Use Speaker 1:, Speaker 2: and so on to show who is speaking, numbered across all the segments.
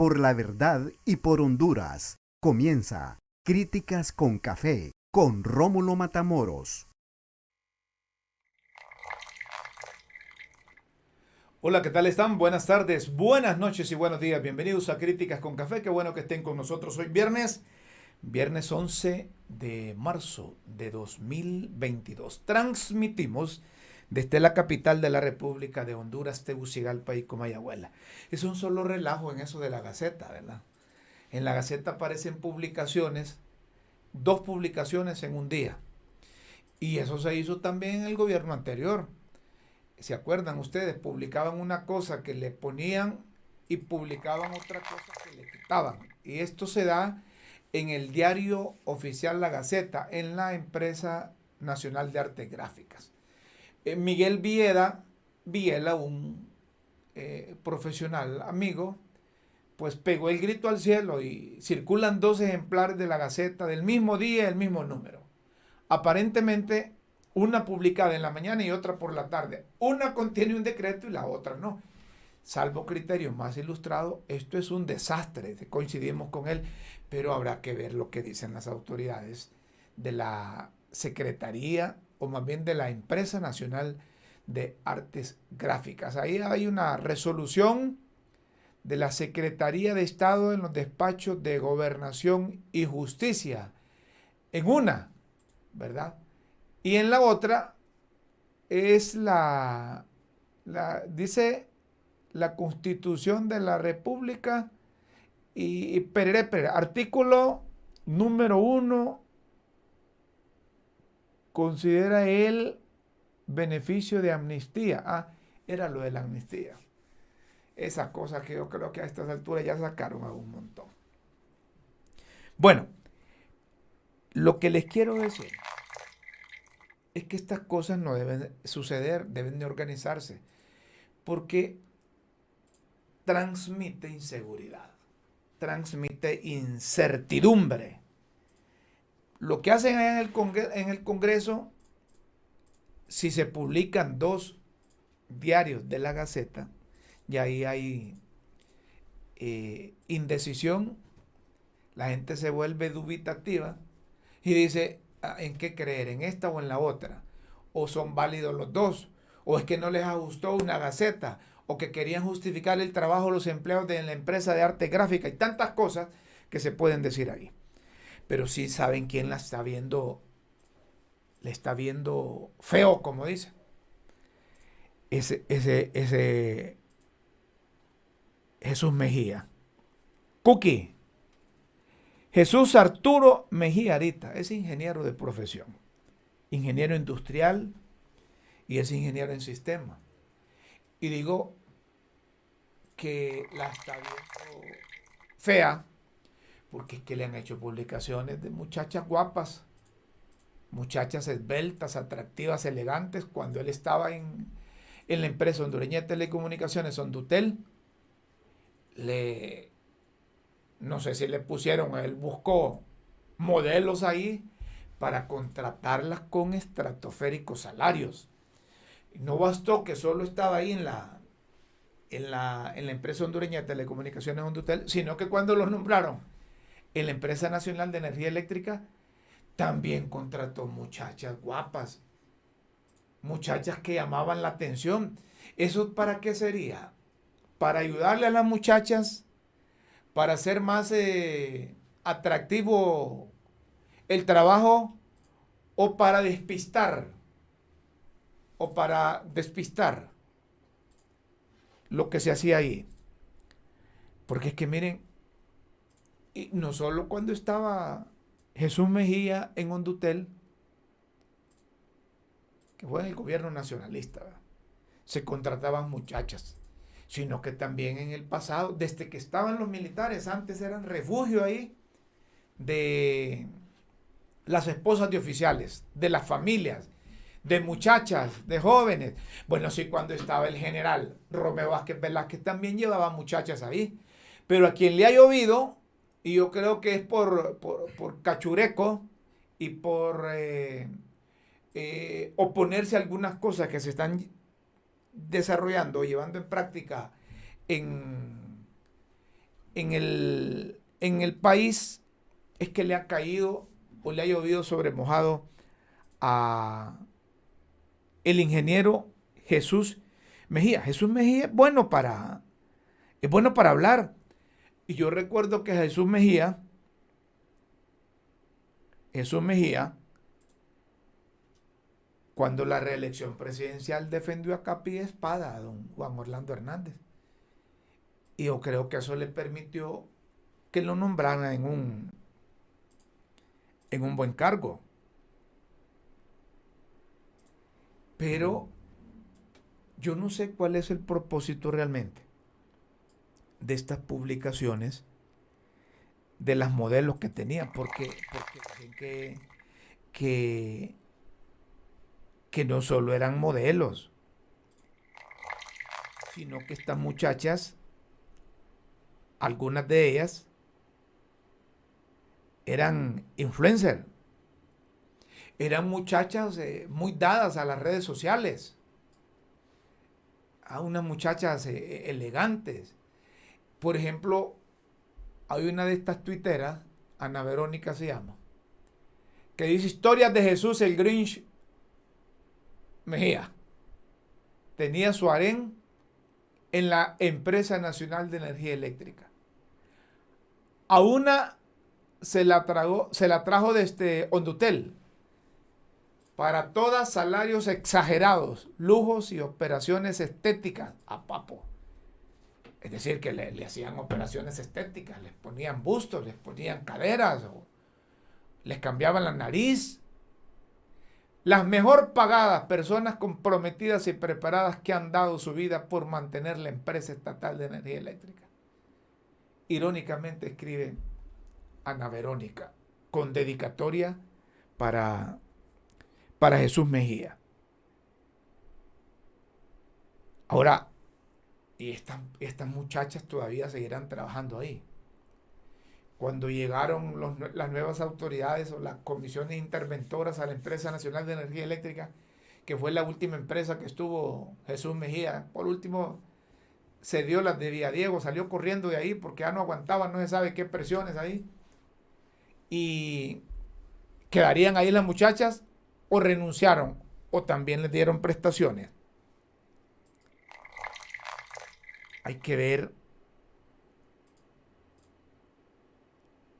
Speaker 1: por la verdad y por Honduras. Comienza Críticas con Café con Rómulo Matamoros.
Speaker 2: Hola, ¿qué tal están? Buenas tardes, buenas noches y buenos días. Bienvenidos a Críticas con Café. Qué bueno que estén con nosotros hoy viernes 11 de marzo de 2022. Transmitimos desde la capital de la República de Honduras, Tegucigalpa y Comayagüela. Es un solo relajo en eso de la Gaceta, ¿verdad? En la Gaceta aparecen publicaciones, 2 publicaciones en un día. Y eso se hizo también en el gobierno anterior. ¿Se acuerdan ustedes? Publicaban una cosa que le ponían y publicaban otra cosa que le quitaban. Y esto se da en el diario oficial La Gaceta, en la empresa nacional de artes gráficas. Miguel Viela, un profesional amigo, pues pegó el grito al cielo y circulan 2 ejemplares de La Gaceta del mismo día, el mismo número. Aparentemente, una publicada en la mañana y otra por la tarde. Una contiene un decreto y la otra no. Salvo criterios más ilustrados, esto es un desastre, coincidimos con él, pero habrá que ver lo que dicen las autoridades de la Secretaría, o más bien de la Empresa Nacional de Artes Gráficas. Ahí hay una resolución de la Secretaría de Estado en los despachos de Gobernación y Justicia, en una, ¿verdad? Y en la otra es dice la Constitución de la República y artículo número 1, considera el beneficio de amnistía. Era lo de la amnistía. Esas cosas que yo creo que a estas alturas ya sacaron a un montón. Bueno, lo que les quiero decir es que estas cosas no deben suceder, deben de organizarse, porque transmite inseguridad, transmite incertidumbre. Lo que hacen en el Congreso, si se publican 2 diarios de la Gaceta, y ahí hay indecisión, la gente se vuelve dubitativa y dice, ¿en qué creer? ¿En esta o en la otra? ¿O son válidos los dos? ¿O es que no les ajustó una Gaceta? ¿O que querían justificar el trabajo de los empleados de la empresa de arte gráfica? Y tantas cosas que se pueden decir ahí. Pero sí saben quién la está viendo, le está viendo feo, como dice. Ese Jesús Mejía. Cookie. Jesús Arturo Mejía Arita es ingeniero de profesión, ingeniero industrial y es ingeniero en sistema. Y digo que la está viendo fea porque es que le han hecho publicaciones de muchachas guapas, muchachas esbeltas, atractivas, elegantes, cuando él estaba en la empresa hondureña de telecomunicaciones Hondutel. No sé si le pusieron, él buscó modelos ahí para contratarlas con estratosféricos salarios. No bastó que solo estaba ahí en la empresa hondureña de telecomunicaciones Hondutel, sino que cuando los nombraron en la empresa nacional de energía eléctrica, también contrató muchachas guapas, muchachas que llamaban la atención. ¿Eso para qué sería? Para ayudarle a las muchachas, para hacer más atractivo el trabajo, o para despistar lo que se hacía ahí. Porque es que miren, y no solo cuando estaba Jesús Mejía en Hondutel, que fue en el gobierno nacionalista, ¿verdad?, se contrataban muchachas, sino que también en el pasado, desde que estaban los militares, antes eran refugio ahí de las esposas de oficiales, de las familias, de muchachas, de jóvenes. Bueno, sí, cuando estaba el general Romeo Vázquez Velázquez también llevaba muchachas ahí. Pero a quien le ha llovido, y yo creo que es por cachureco y por oponerse a algunas cosas que se están desarrollando o llevando en práctica en en el país es que le ha caído o le ha llovido sobre mojado a el ingeniero Jesús Mejía. Jesús Mejía es bueno para hablar. Y yo recuerdo que Jesús Mejía, cuando la reelección presidencial defendió a capa y espada a don Juan Orlando Hernández. Y yo creo que eso le permitió que lo nombraran en un buen cargo. Pero yo no sé cuál es el propósito realmente de estas publicaciones, de las modelos que tenía, porque dicen que no solo eran modelos, sino que estas muchachas, algunas de ellas, eran influencers, eran muchachas muy dadas a las redes sociales, a unas muchachas elegantes. Por ejemplo, hay una de estas tuiteras, Ana Verónica se llama, que dice historias de Jesús el Grinch Mejía. Tenía su harén en la Empresa Nacional de Energía Eléctrica. A una se la trajo desde Hondutel. Para todas salarios exagerados, lujos y operaciones estéticas a papo. Es decir, que le hacían operaciones estéticas, les ponían bustos, les ponían caderas, o les cambiaban la nariz. Las mejor pagadas personas comprometidas y preparadas que han dado su vida por mantener la empresa estatal de energía eléctrica. Irónicamente escribe Ana Verónica, con dedicatoria para Jesús Mejía. Ahora, y estas muchachas todavía seguirán trabajando ahí. Cuando llegaron las nuevas autoridades o las comisiones interventoras a la Empresa Nacional de Energía Eléctrica, que fue la última empresa que estuvo Jesús Mejía, por último se dio las de Villadiego, salió corriendo de ahí porque ya no aguantaban, no se sabe qué presiones ahí. Y quedarían ahí las muchachas o renunciaron o también les dieron prestaciones. Hay que ver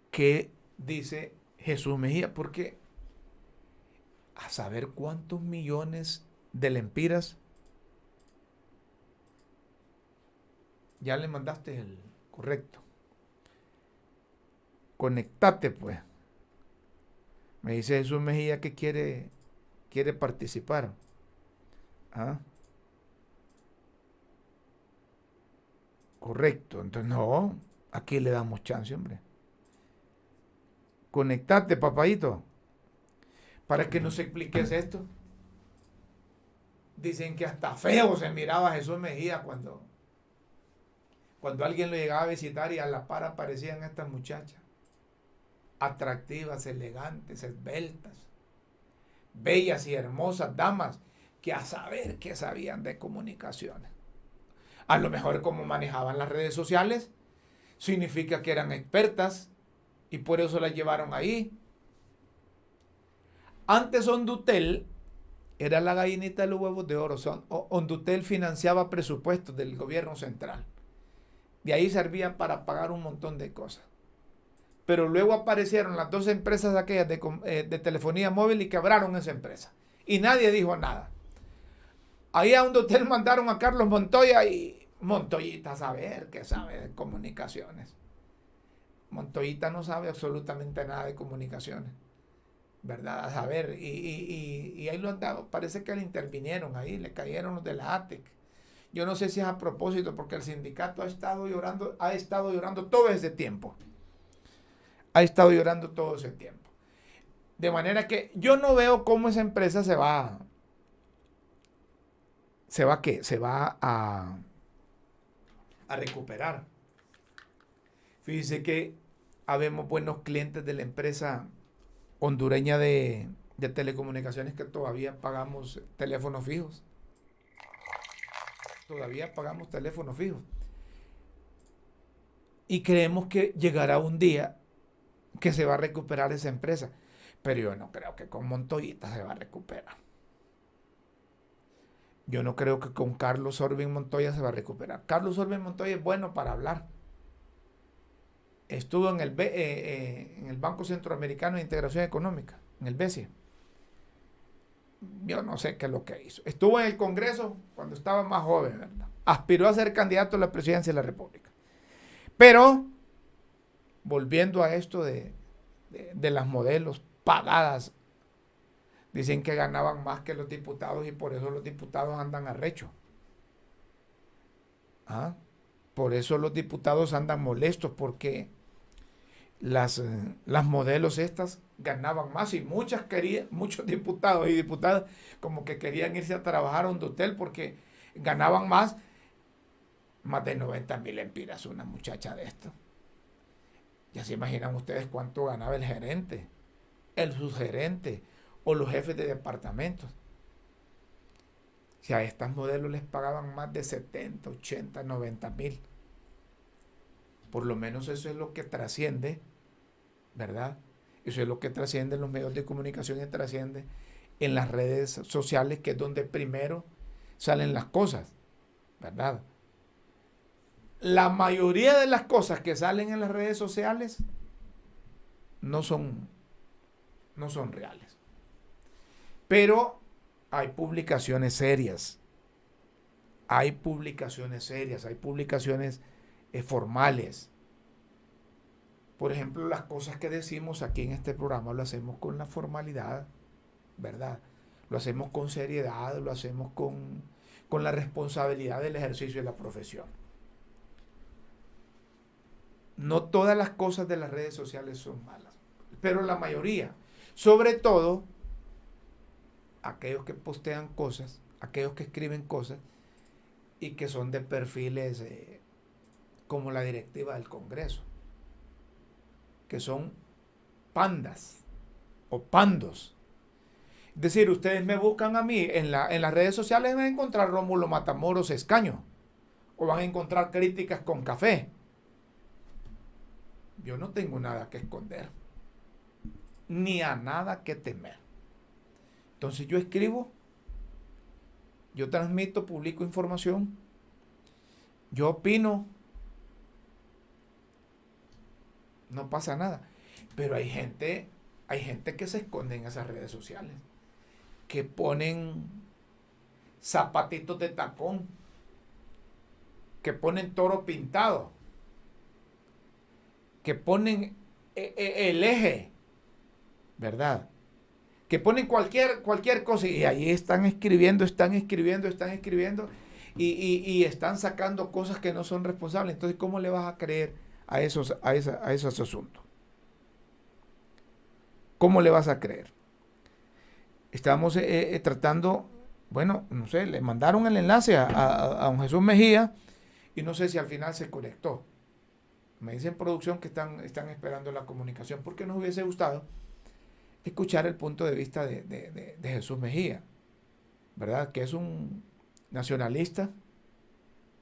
Speaker 2: qué dice Jesús Mejía, porque a saber cuántos millones de lempiras ya le mandaste el correcto. Conectate pues. Me dice Jesús Mejía que quiere participar. ¿Ah? Correcto. Entonces, no, aquí le damos chance, hombre. Conectate, papadito, para que nos expliques esto. Dicen que hasta feo se miraba Jesús Mejía cuando alguien lo llegaba a visitar y a la par aparecían estas muchachas. Atractivas, elegantes, esbeltas, bellas y hermosas damas que a saber que sabían de comunicaciones. A lo mejor como manejaban las redes sociales, significa que eran expertas y por eso las llevaron ahí. Antes Hondutel era la gallinita de los huevos de oro. Hondutel financiaba presupuestos del gobierno central. De ahí servían para pagar un montón de cosas. Pero luego aparecieron las dos empresas aquellas de telefonía móvil y quebraron esa empresa. Y nadie dijo nada. Ahí a Hondutel mandaron a Carlos Montoya y Montoyita a saber que sabe de comunicaciones. Montoyita no sabe absolutamente nada de comunicaciones, ¿verdad? A saber, y ahí lo han dado, parece que le intervinieron ahí, le cayeron los de la ATEC. Yo no sé si es a propósito, porque el sindicato ha estado llorando todo ese tiempo. Ha estado llorando todo ese tiempo. De manera que yo no veo cómo esa empresa se va a recuperar. Fíjense que habemos buenos clientes de la empresa hondureña de telecomunicaciones que todavía pagamos teléfonos fijos. Todavía pagamos teléfonos fijos. Y creemos que llegará un día que se va a recuperar esa empresa. Pero yo no creo que con Montoyita se va a recuperar. Yo no creo que con Carlos Orbin Montoya se va a recuperar. Carlos Orbin Montoya es bueno para hablar. Estuvo en el Banco Centroamericano de Integración Económica, en el BCE. Yo no sé qué es lo que hizo. Estuvo en el Congreso cuando estaba más joven, ¿verdad? Aspiró a ser candidato a la presidencia de la República. Pero, volviendo a esto de las modelos pagadas, dicen que ganaban más que los diputados y por eso los diputados andan arrechos. ¿Ah? Por eso los diputados andan molestos, porque las modelos estas ganaban más y muchos diputados y diputadas como que querían irse a trabajar a un hotel porque ganaban más de 90,000 empiras una muchacha de esto. Ya se imaginan ustedes cuánto ganaba el gerente, el subgerente o los jefes de departamentos. Si a estas modelos les pagaban más de 70, 80, 90,000. Por lo menos eso es lo que trasciende, ¿verdad? Eso es lo que trasciende en los medios de comunicación y trasciende en las redes sociales, que es donde primero salen las cosas, ¿verdad? La mayoría de las cosas que salen en las redes sociales no son reales. Pero hay publicaciones serias. Hay publicaciones formales. Por ejemplo, las cosas que decimos aquí en este programa lo hacemos con la formalidad, ¿verdad? Lo hacemos con seriedad, lo hacemos con la responsabilidad del ejercicio de la profesión. No todas las cosas de las redes sociales son malas, pero la mayoría, sobre todo aquellos que postean cosas, aquellos que escriben cosas y que son de perfiles como la directiva del Congreso, que son pandas o pandos. Es decir, ustedes me buscan a mí en las redes sociales, van a encontrar Rómulo Matamoros Escaño o van a encontrar Críticas con Café. Yo no tengo nada que esconder, ni a nada que temer. Entonces yo escribo, yo transmito, publico información, yo opino, no pasa nada. Pero hay gente que se esconde en esas redes sociales, que ponen zapatitos de tacón, que ponen toro pintado, que ponen el eje, ¿verdad? Que ponen cualquier cosa y ahí están escribiendo y están sacando cosas que no son responsables. Entonces, ¿cómo le vas a creer a esos asuntos? ¿Cómo le vas a creer? Estamos tratando, bueno, no sé, le mandaron el enlace a don Jesús Mejía y no sé si al final se conectó. Me dicen producción que están esperando la comunicación, porque nos hubiese gustado escuchar el punto de vista de Jesús Mejía, ¿verdad? Que es un nacionalista,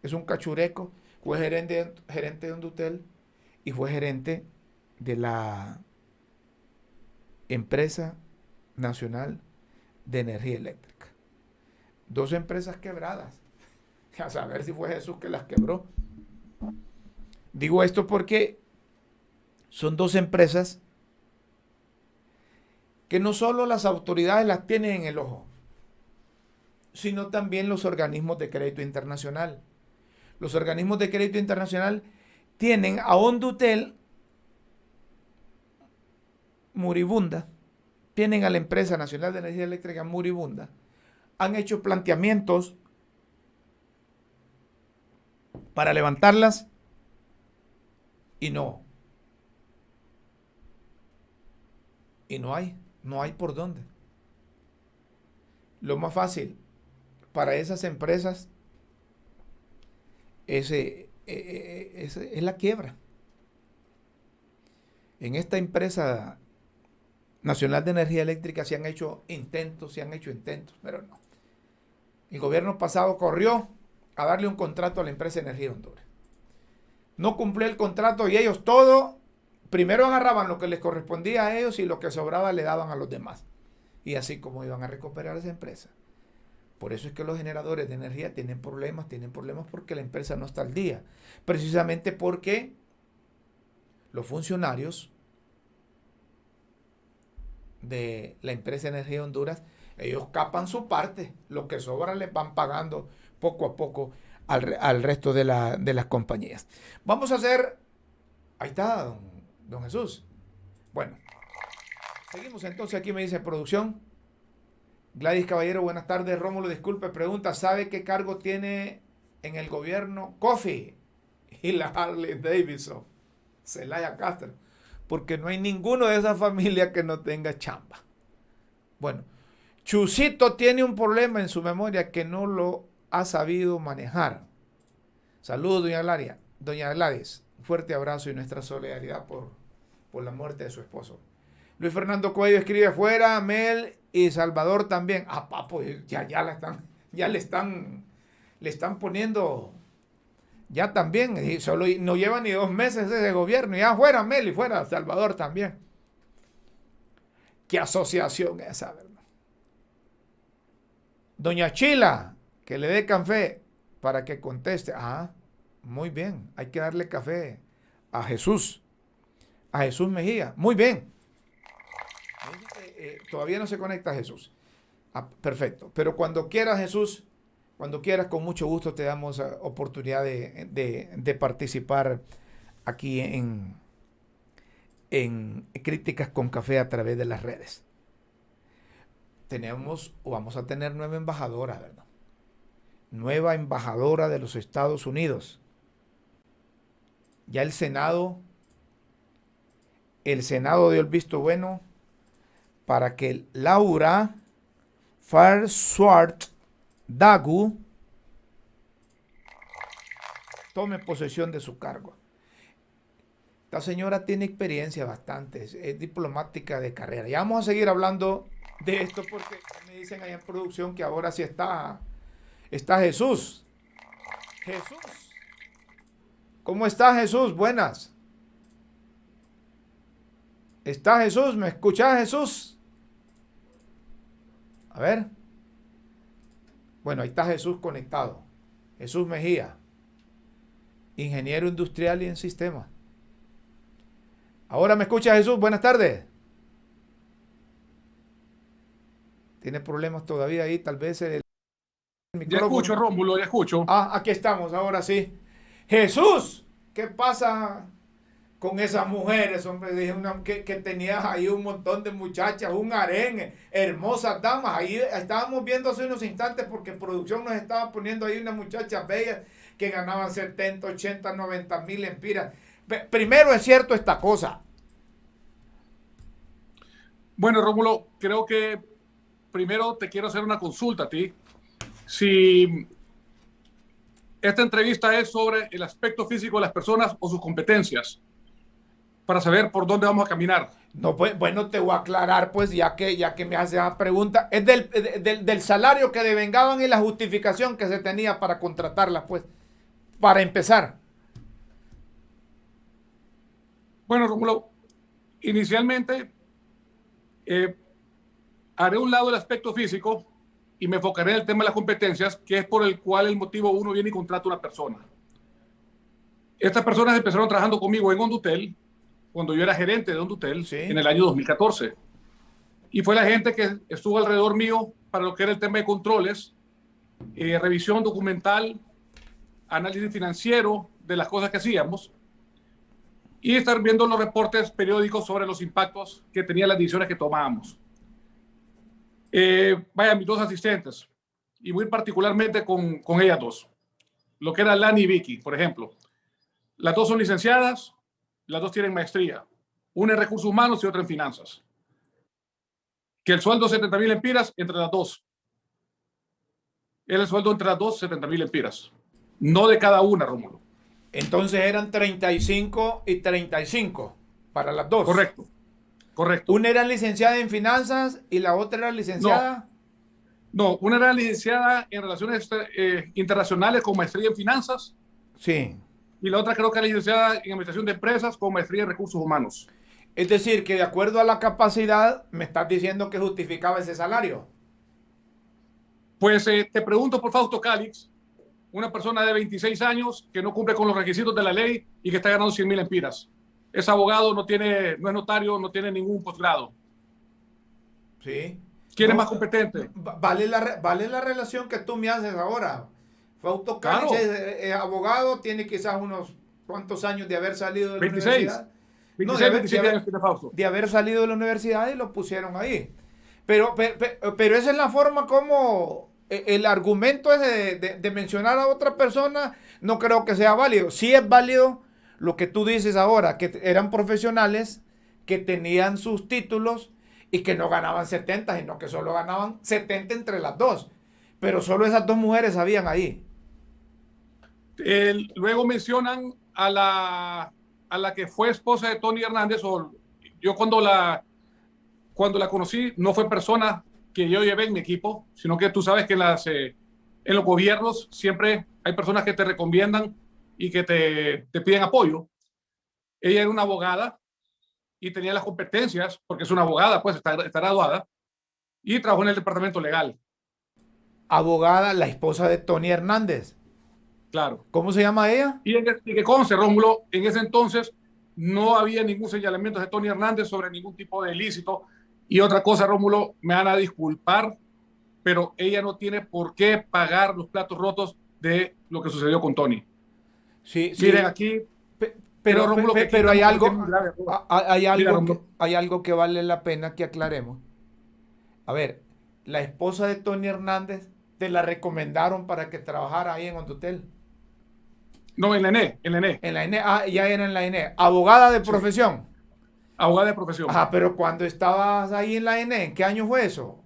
Speaker 2: es un cachureco, fue gerente de Hondutel y fue gerente de la Empresa Nacional de Energía Eléctrica. 2 empresas quebradas. A saber si fue Jesús que las quebró. Digo esto porque son 2 empresas que no solo las autoridades las tienen en el ojo, sino también los organismos de crédito internacional. Los organismos de crédito internacional tienen a Hondutel moribunda, tienen a la Empresa Nacional de Energía Eléctrica moribunda, han hecho planteamientos para levantarlas y no hay por dónde. Lo más fácil para esas empresas es la quiebra. En esta Empresa Nacional de Energía Eléctrica se han hecho intentos, pero no. El gobierno pasado corrió a darle un contrato a la empresa Energía Honduras. no cumplía el contrato y ellos todo, primero agarraban lo que les correspondía a ellos y lo que sobraba le daban a los demás. Y así como iban a recuperar esa empresa. Por eso es que los generadores de energía tienen problemas porque la empresa no está al día. Precisamente porque los funcionarios de la empresa Energía de Honduras, ellos capan su parte, lo que sobra les van pagando poco a poco al resto de las compañías. Vamos a hacer, ahí está don Jesús. Bueno, seguimos entonces, aquí me dice producción. Gladys Caballero, buenas tardes. Rómulo, disculpe, pregunta, ¿sabe qué cargo tiene en el gobierno Coffee y la Harley Davidson? Celaya Castro. Porque no hay ninguno de esa familia que no tenga chamba. Bueno, Chusito tiene un problema en su memoria que no lo ha sabido manejar. Saludos, doña Gladys. Un fuerte abrazo y nuestra solidaridad por la muerte de su esposo. Luis Fernando Cuello escribe afuera, Mel y Salvador también. Ah, papo, ya le están poniendo, ya también, y solo no lleva ni 2 meses de gobierno, ya fuera Mel y fuera Salvador también. ¿Qué asociación esa, verdad? Doña Chila, que le dé café para que conteste. Ah, muy bien, hay que darle café a Jesús Mejía. Muy bien. Todavía no se conecta Jesús. Ah, perfecto. Pero cuando quieras, Jesús, cuando quieras, con mucho gusto te damos oportunidad de participar aquí en Críticas con Café a través de las redes. Vamos a tener nueva embajadora, ¿verdad? Nueva embajadora de los Estados Unidos. Ya el Senado dio el visto bueno para que Laura Farswart Dagu tome posesión de su cargo. Esta señora tiene experiencia bastante, es diplomática de carrera. Ya vamos a seguir hablando de esto porque me dicen ahí en producción que ahora sí está Jesús. Jesús. ¿Cómo está Jesús? Buenas. ¿Está Jesús? ¿Me escuchás, Jesús? A ver. Bueno, ahí está Jesús conectado. Jesús Mejía, ingeniero industrial y en sistemas. Ahora me escucha Jesús. Buenas tardes. ¿Tiene problemas todavía ahí? Tal vez el
Speaker 3: micrófono. Ya escucho, Rómulo, ya escucho.
Speaker 2: Ah, aquí estamos, ahora sí. Jesús, ¿qué pasa con esas mujeres, hombre? Dije que tenías ahí un montón de muchachas, un harén, hermosas damas. Ahí estábamos viendo hace unos instantes porque en producción nos estaba poniendo ahí unas muchachas bellas que ganaban 70, 80, 90 mil empiras. Primero es cierto esta cosa.
Speaker 3: Bueno, Rómulo, creo que primero te quiero hacer una consulta a ti. Si esta entrevista es sobre el aspecto físico de las personas o sus competencias, para saber por dónde vamos a caminar.
Speaker 2: No, pues, bueno, te voy a aclarar, pues, ya que me haces la pregunta. Es del salario que devengaban y la justificación que se tenía para contratarlas, pues, para empezar.
Speaker 3: Bueno, Rómulo, inicialmente haré un lado el aspecto físico y me enfocaré en el tema de las competencias, que es por el cual el motivo uno viene y contrata a una persona. Estas personas empezaron trabajando conmigo en Hondutel, cuando yo era gerente de Hondutel, sí, en el año 2014. Y fue la gente que estuvo alrededor mío para lo que era el tema de controles, revisión documental, análisis financiero de las cosas que hacíamos y estar viendo los reportes periódicos sobre los impactos que tenían las decisiones que tomábamos. Vaya, mis 2 asistentes, y muy particularmente con ellas 2, lo que era Lani y Vicky, por ejemplo. Las 2 son licenciadas, las 2 tienen maestría, una en recursos humanos y otra en finanzas. Que el sueldo 70,000 empiras entre las 2. Era el sueldo entre las 2, 70,000 empiras. No de cada una, Rómulo.
Speaker 2: Entonces eran 35 y 35 para las 2.
Speaker 3: Correcto. Correcto.
Speaker 2: Una era licenciada en finanzas y la otra era licenciada.
Speaker 3: No, una era licenciada en relaciones internacionales con maestría en finanzas.
Speaker 2: Sí.
Speaker 3: y la otra creo que es licenciada en Administración de Empresas con maestría en Recursos Humanos.
Speaker 2: Es decir, que de acuerdo a la capacidad, me estás diciendo que justificaba ese salario.
Speaker 3: Pues te pregunto por Fausto Cálix, una persona de 26 años que no cumple con los requisitos de la ley y que está ganando 100,000 empiras. Es abogado, no es notario, no tiene ningún posgrado.
Speaker 2: Sí.
Speaker 3: ¿Quién es más competente?
Speaker 2: Vale la relación que tú me haces ahora. Fausto
Speaker 3: Claro.
Speaker 2: Cáliz es abogado, tiene quizás unos cuantos años de haber salido de la
Speaker 3: 26.
Speaker 2: universidad.
Speaker 3: 26, 27 años tiene Fausto.
Speaker 2: De haber salido de la universidad y lo pusieron ahí. Pero esa es la forma como el argumento ese de mencionar a otra persona, no creo que sea válido. Sí es válido lo que tú dices ahora, que eran profesionales, que tenían sus títulos y que no ganaban 70, sino que solo ganaban 70 entre las dos. Pero solo esas dos mujeres habían ahí.
Speaker 3: Luego mencionan a la que fue esposa de Tony Hernández. Yo cuando la conocí no fue persona que yo llevé en mi equipo, sino que tú sabes que en los gobiernos siempre hay personas que te recomiendan y que te piden apoyo. Ella era una abogada y tenía las competencias, porque es una abogada, pues está graduada, y trabajó en el departamento legal.
Speaker 2: Abogada, la esposa de Tony Hernández.
Speaker 3: Claro.
Speaker 2: ¿Cómo se llama ella?
Speaker 3: Y que conste, Rómulo, en ese entonces no había ningún señalamiento de Tony Hernández sobre ningún tipo de ilícito. Y otra cosa, Rómulo, me van a disculpar, pero ella no tiene por qué pagar los platos rotos de lo que sucedió con Tony.
Speaker 2: Sí,
Speaker 3: Miren, aquí...
Speaker 2: Pero hay algo,
Speaker 3: Rómulo,
Speaker 2: hay algo que vale la pena que aclaremos. A ver, la esposa de Tony Hernández te la recomendaron para que trabajara ahí en Hondutel.
Speaker 3: No, en la ENE.
Speaker 2: En la ENE, ya era en la ENE. Abogada de profesión.
Speaker 3: Abogada de profesión.
Speaker 2: Ajá, pero cuando estabas ahí en la ENE, ¿en qué año fue eso?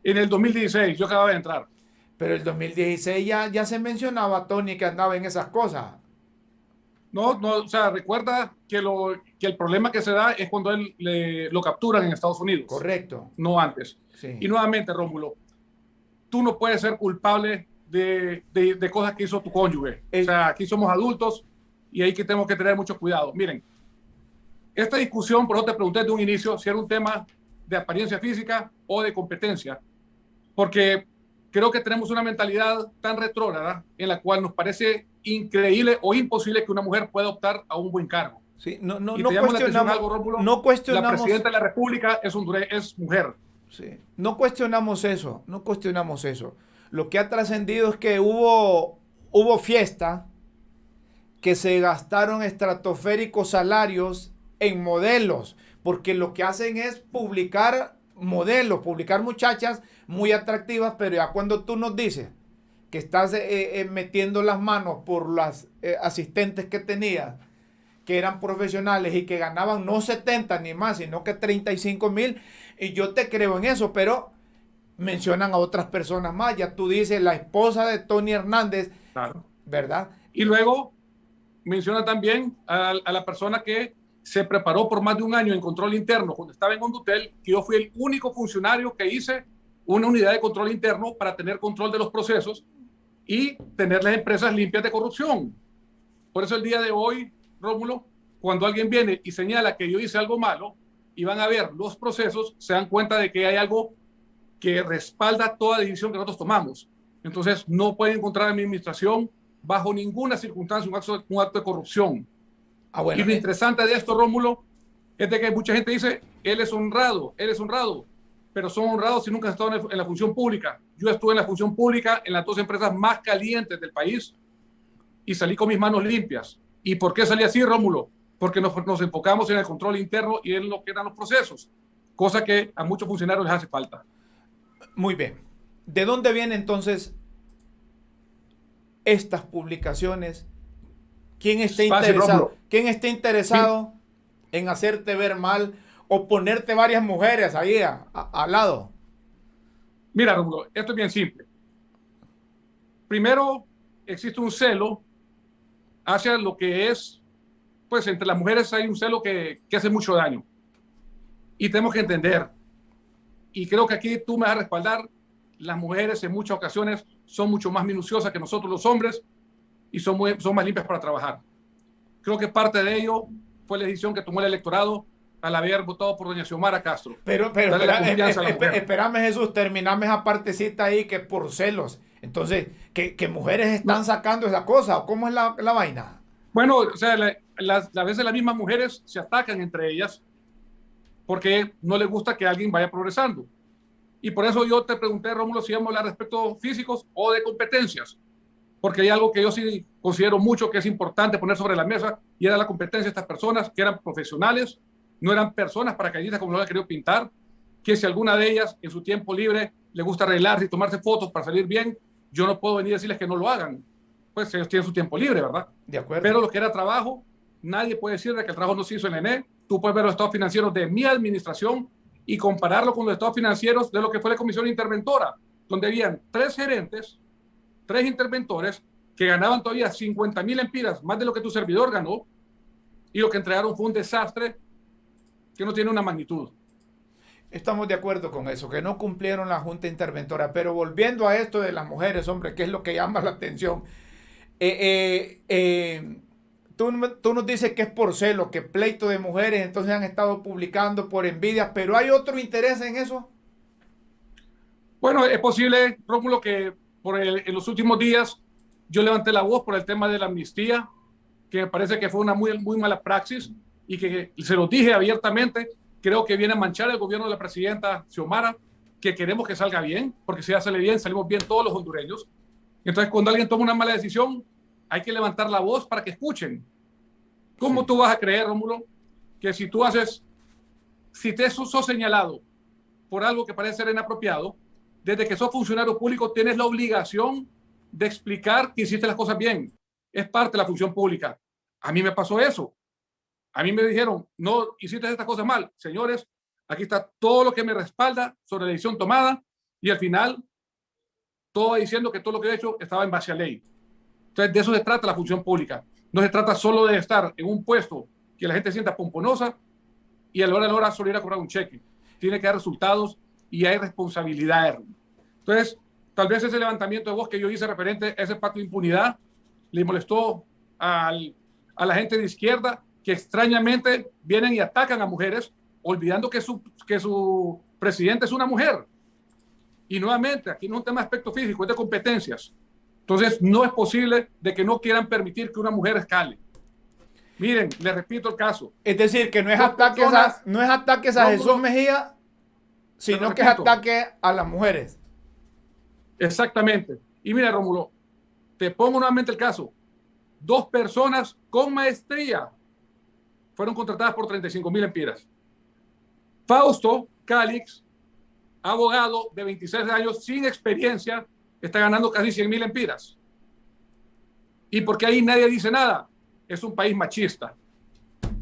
Speaker 3: En el 2016, yo acababa de entrar.
Speaker 2: Pero el 2016 ya se mencionaba a Tony que andaba en esas cosas.
Speaker 3: No, o sea, recuerda que el problema que se da es cuando lo capturan en Estados Unidos.
Speaker 2: Correcto.
Speaker 3: No antes.
Speaker 2: Sí.
Speaker 3: Y nuevamente, Rómulo, tú no puedes ser culpable de cosas que hizo tu cónyuge. O sea, aquí somos adultos y ahí que tenemos que tener mucho cuidado. Miren, esta discusión, por eso te pregunté de un inicio si era un tema de apariencia física o de competencia, porque creo que tenemos una mentalidad tan retrógrada en la cual nos parece increíble o imposible que una mujer pueda optar a un buen cargo.
Speaker 2: Sí, no
Speaker 3: cuestionamos algo, Rómulo.
Speaker 2: No cuestionamos.
Speaker 3: La presidenta de la República es mujer.
Speaker 2: Sí, no cuestionamos eso, no cuestionamos eso. Lo que ha trascendido es que hubo fiesta, que se gastaron estratosféricos salarios en modelos, porque lo que hacen es publicar modelos, publicar muchachas muy atractivas, pero ya cuando tú nos dices que estás metiendo las manos por las asistentes que tenías, que eran profesionales y que ganaban no 70 ni más, sino que 35,000, y yo te creo en eso, pero mencionan a otras personas más. Ya tú dices la esposa de Tony Hernández,
Speaker 3: claro,
Speaker 2: ¿verdad?
Speaker 3: Y luego menciona también a la persona que se preparó por más de un año en control interno cuando estaba en Hondutel, que yo fui el único funcionario que hice una unidad de control interno para tener control de los procesos y tener las empresas limpias de corrupción. Por eso el día de hoy, Rómulo, cuando alguien viene y señala que yo hice algo malo y van a ver los procesos, se dan cuenta de que hay algo que respalda toda decisión que nosotros tomamos. Entonces, no pueden encontrar en mi administración bajo ninguna circunstancia un acto de corrupción.
Speaker 2: Bueno,
Speaker 3: y lo interesante de esto, Rómulo, es de que mucha gente dice, él es honrado, pero son honrados si nunca han estado en la función pública. Yo estuve en la función pública en las dos empresas más calientes del país y salí con mis manos limpias. ¿Y por qué salí así, Rómulo? Porque nos enfocamos en el control interno y en lo que eran los procesos, cosa que a muchos funcionarios les hace falta.
Speaker 2: Muy bien. ¿De dónde vienen entonces estas publicaciones? ¿Quién está interesado? ¿Quién está interesado en hacerte ver mal o ponerte varias mujeres ahí al lado?
Speaker 3: Mira, Rómulo, esto es bien simple. Primero, existe un celo hacia lo que es, pues entre las mujeres hay un celo que hace mucho daño. Y tenemos que entender, y creo que aquí tú me vas a respaldar, las mujeres en muchas ocasiones son mucho más minuciosas que nosotros los hombres y son más limpias para trabajar. Creo que parte de ello fue la decisión que tomó el electorado al haber votado por doña Xiomara Castro.
Speaker 2: Pero
Speaker 3: Darle la confianza a la mujer.
Speaker 2: espérame, Jesús, terminame esa partecita ahí que por celos. Entonces, que mujeres están sacando esa cosa, ¿o cómo es la vaina?
Speaker 3: Bueno, o sea, a veces las mismas mujeres se atacan entre ellas porque no les gusta que alguien vaya progresando. Y por eso yo te pregunté, Rómulo, si íbamos a hablar de aspectos físicos o de competencias, porque hay algo que yo sí considero mucho que es importante poner sobre la mesa, y era la competencia de estas personas que eran profesionales, no eran personas paracaidistas como lo han querido pintar, que si alguna de ellas en su tiempo libre le gusta arreglarse y tomarse fotos para salir bien, yo no puedo venir a decirles que no lo hagan, pues ellos tienen su tiempo libre, ¿verdad?
Speaker 2: De acuerdo.
Speaker 3: Pero lo que era trabajo, nadie puede decir de que el trabajo no se hizo en el ENE. Tú puedes ver los estados financieros de mi administración y compararlo con los estados financieros de lo que fue la comisión interventora, donde habían 3 gerentes, 3 interventores que ganaban todavía 50,000 lempiras, más de lo que tu servidor ganó, y lo que entregaron fue un desastre que no tiene una magnitud.
Speaker 2: Estamos de acuerdo con eso, que no cumplieron la Junta Interventora. Pero volviendo a esto de las mujeres, hombre, que es lo que llama la atención. Tú nos dices que es por celo, que pleito de mujeres, entonces han estado publicando por envidia, pero ¿hay otro interés en eso?
Speaker 3: Bueno, es posible, Rómulo, que en los últimos días yo levanté la voz por el tema de la amnistía, que me parece que fue una muy, muy mala praxis y que se lo dije abiertamente. Creo que viene a manchar el gobierno de la presidenta Xiomara, que queremos que salga bien, porque si ya sale bien, salimos bien todos los hondureños. Entonces, cuando alguien toma una mala decisión, hay que levantar la voz para que escuchen. ¿Cómo tú vas a creer, Rómulo, que si te sos señalado por algo que parece ser inapropiado, desde que sos funcionario público tienes la obligación de explicar que hiciste las cosas bien? Es parte de la función pública. A mí me pasó eso. A mí me dijeron, no hiciste estas cosas mal. Señores, aquí está todo lo que me respalda sobre la decisión tomada, y al final todo diciendo que todo lo que he hecho estaba en base a ley. Entonces, de eso se trata la función pública. No se trata solo de estar en un puesto que la gente sienta pomponosa y a la hora solo ir a cobrar un cheque. Tiene que dar resultados y hay responsabilidad. Entonces, tal vez ese levantamiento de voz que yo hice referente a ese pacto de impunidad le molestó a la gente de izquierda, que extrañamente vienen y atacan a mujeres, olvidando que su presidente es una mujer. Y nuevamente, aquí no es un tema de aspecto físico, es de competencias. Entonces, no es posible de que no quieran permitir que una mujer escale. Miren, les repito el caso.
Speaker 2: Es decir, que no es ataques a Jesús Mejía, sino que es ataque a las mujeres.
Speaker 3: Exactamente. Y mira, Rómulo, te pongo nuevamente el caso. 2 personas con maestría fueron contratadas por 35,000 lempiras. Fausto Calix, abogado de 26 años, sin experiencia, está ganando casi 100,000 lempiras. ¿Y por qué ahí nadie dice nada? Es un país machista.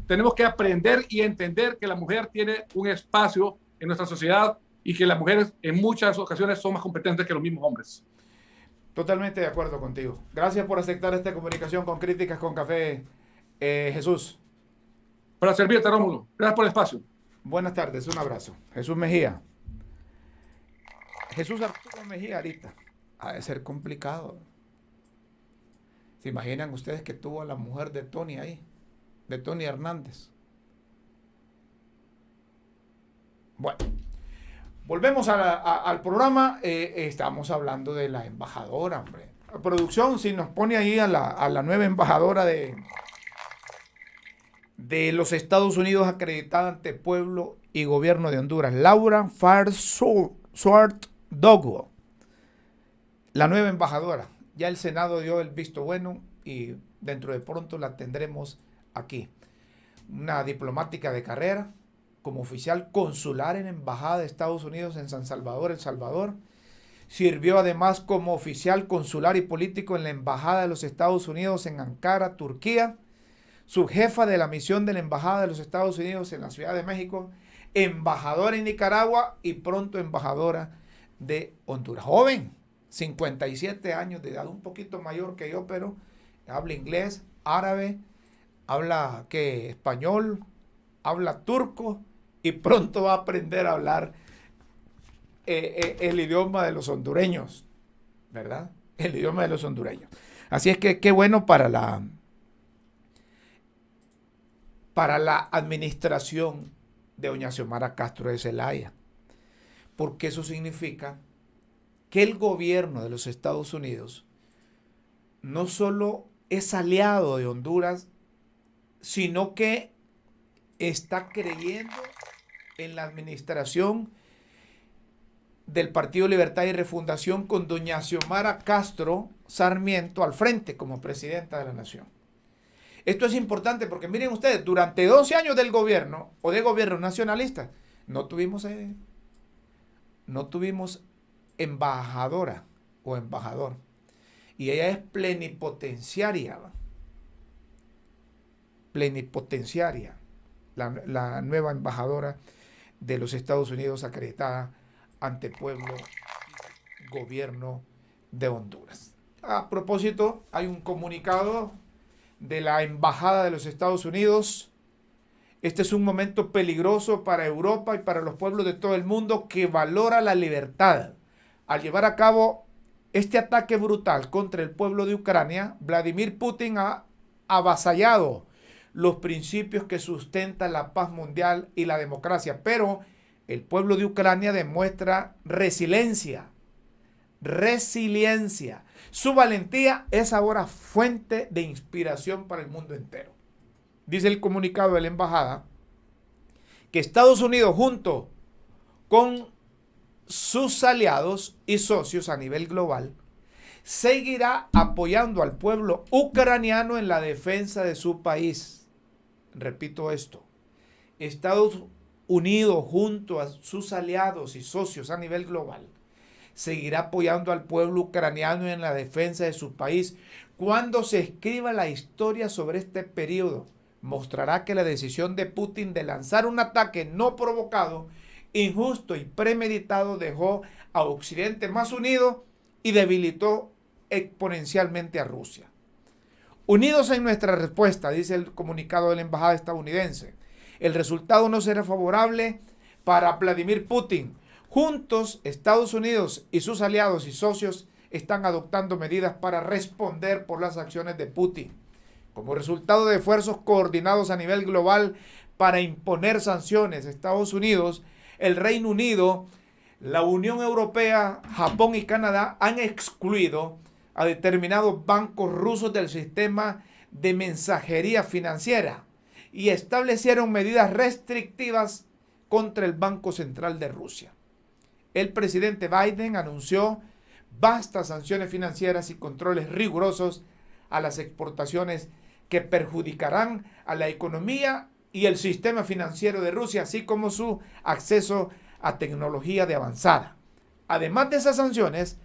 Speaker 3: Tenemos que aprender y entender que la mujer tiene un espacio en nuestra sociedad y que las mujeres en muchas ocasiones son más competentes que los mismos hombres.
Speaker 2: Totalmente de acuerdo contigo. Gracias por aceptar esta comunicación con Críticas con Café, Jesús.
Speaker 3: Para servirte, Rómulo. Gracias por el espacio.
Speaker 2: Buenas tardes, un abrazo. Jesús Mejía. Jesús Arturo Mejía ahorita. Ha de ser complicado. ¿Se imaginan ustedes que tuvo a la mujer de Tony ahí? De Tony Hernández. Bueno, volvemos al programa. Estamos hablando de la embajadora, hombre. La producción, si nos pone ahí a la nueva embajadora de los Estados Unidos acreditada ante pueblo y gobierno de Honduras, Laura Farnsworth Dogo. La nueva embajadora. Ya el Senado dio el visto bueno y dentro de pronto la tendremos aquí. Una diplomática de carrera, como oficial consular en Embajada de Estados Unidos en San Salvador, El Salvador. Sirvió además como oficial consular y político en la Embajada de los Estados Unidos en Ankara, Turquía. Subjefa de la misión de la Embajada de los Estados Unidos en la Ciudad de México. Embajadora en Nicaragua y pronto embajadora de Honduras. Joven, 57 años de edad, un poquito mayor que yo, pero habla inglés, árabe, habla español, habla turco y pronto va a aprender a hablar el idioma de los hondureños, ¿verdad? El idioma de los hondureños. Así es que qué bueno para la administración de doña Xiomara Castro de Zelaya, porque eso significa que el gobierno de los Estados Unidos no solo es aliado de Honduras, sino que está creyendo en la administración del Partido Libertad y Refundación con doña Xiomara Castro Sarmiento al frente como presidenta de la nación. Esto es importante porque miren ustedes, durante 12 años del gobierno o de gobierno nacionalista, no tuvimos embajadora o embajador. Y ella es plenipotenciaria. Plenipotenciaria. La nueva embajadora de los Estados Unidos acreditada ante pueblo y gobierno de Honduras. A propósito, hay un comunicado de la Embajada de los Estados Unidos. Este es un momento peligroso para Europa y para los pueblos de todo el mundo que valora la libertad. Al llevar a cabo este ataque brutal contra el pueblo de Ucrania, Vladimir Putin ha avasallado los principios que sustentan la paz mundial y la democracia, pero el pueblo de Ucrania demuestra resiliencia. Su valentía es ahora fuente de inspiración para el mundo entero. Dice el comunicado de la embajada que Estados Unidos, junto con sus aliados y socios a nivel global, seguirá apoyando al pueblo ucraniano en la defensa de su país. Repito esto, Estados Unidos, junto a sus aliados y socios a nivel global, seguirá apoyando al pueblo ucraniano en la defensa de su país. Cuando se escriba la historia sobre este periodo, mostrará que la decisión de Putin de lanzar un ataque no provocado, injusto y premeditado dejó a Occidente más unido y debilitó exponencialmente a Rusia. Unidos en nuestra respuesta, dice el comunicado de la embajada estadounidense, el resultado no será favorable para Vladimir Putin. Juntos, Estados Unidos y sus aliados y socios están adoptando medidas para responder por las acciones de Putin. Como resultado de esfuerzos coordinados a nivel global para imponer sanciones, Estados Unidos, el Reino Unido, la Unión Europea, Japón y Canadá han excluido a determinados bancos rusos del sistema de mensajería financiera y establecieron medidas restrictivas contra el Banco Central de Rusia. El presidente Biden anunció vastas sanciones financieras y controles rigurosos a las exportaciones que perjudicarán a la economía y el sistema financiero de Rusia, así como su acceso a tecnología de avanzada. Además de esas sanciones,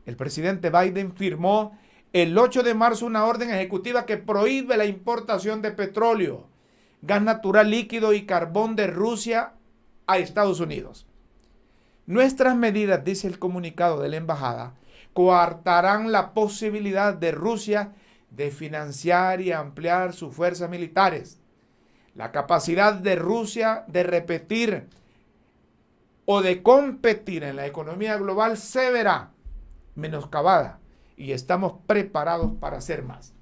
Speaker 2: el presidente Biden firmó el 8 de marzo una orden ejecutiva que prohíbe la importación de petróleo, gas natural líquido y carbón de Rusia a Estados Unidos. Nuestras medidas, dice el comunicado de la embajada, coartarán la posibilidad de Rusia de financiar y ampliar sus fuerzas militares. La capacidad de Rusia de repetir o de competir en la economía global se verá menoscabada y estamos preparados para hacer más.